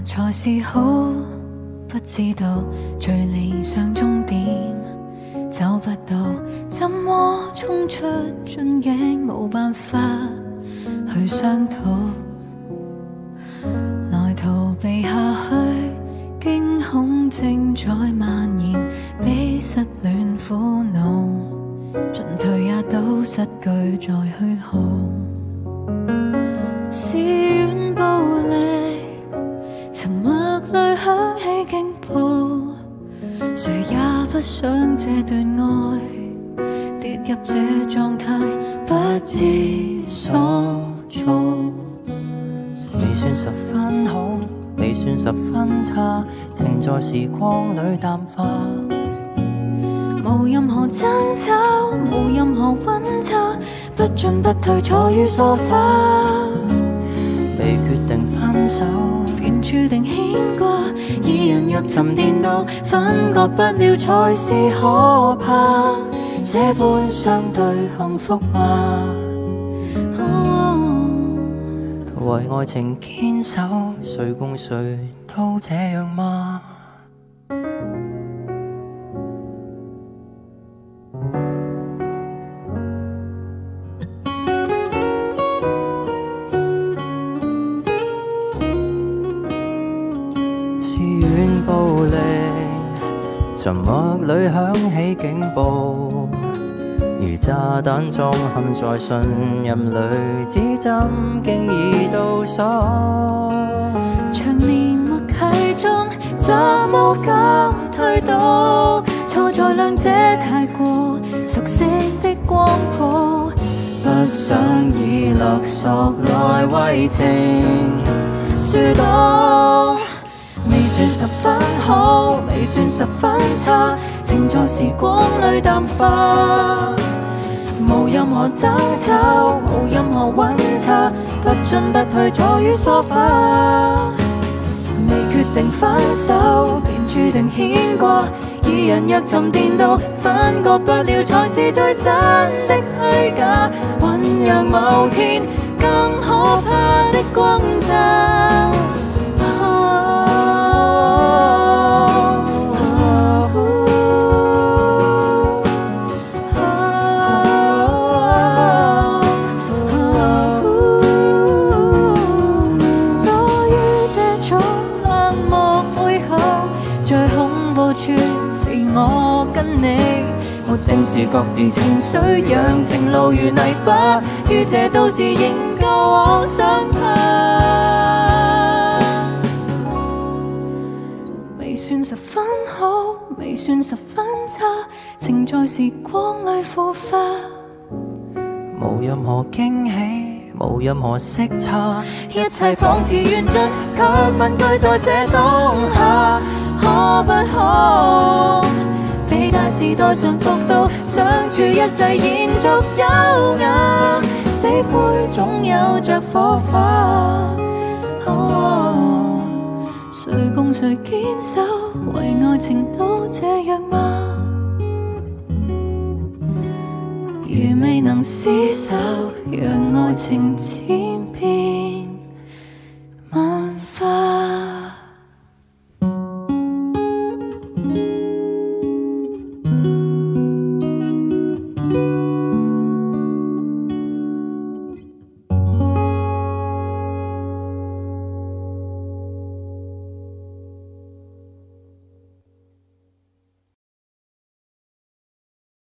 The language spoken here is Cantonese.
才是好？不知道最理想終點找不到，怎麼衝出盡境，冇辦法去商討，來逃避下去，驚恐正在蔓延，比失戀苦惱，進退也都失據在虛耗。是軟暴力，沉默裏響起警報，誰也不想這段愛跌入這狀態，不知所措。未算十分好，未算十分差，情在時光裏淡化。無任何爭吵，無任何溫差，不進不退坐於梳化。未決定分手，便注定牽掛，二人若沉澱到分割不了才是可怕，這般相對幸福嗎？為愛情堅守，誰共誰都這樣嗎？是軟暴力，沉默裏響起警報，如炸彈裝嵌在信任裏，指針經已倒數。長年默契中，怎麼敢推倒？錯在兩者太過熟悉的光譜，不想以勒索來為情輸到。未算十分好，未算十分差，情在時光裏淡化。無任何爭吵，無任何溫差，不進不退坐於梳化。未決定分手，便注定牽掛。二人若沉澱到分割不了，才是最真的虛假。醞釀某天更可怕的轟炸。我跟你，沒正視各自情緒，讓情路如泥巴，於這都市仍舊往上爬。未算十分好，未算十分差，情在時光裏腐化。無任何驚喜，無任何色差，一切仿似緣盡，卻問句在這當下，可不可被大時代馴服到相處一世延續優雅，死灰總有着火花。誰共誰堅守，為愛情都這樣嗎？如未能廝守，讓愛情淺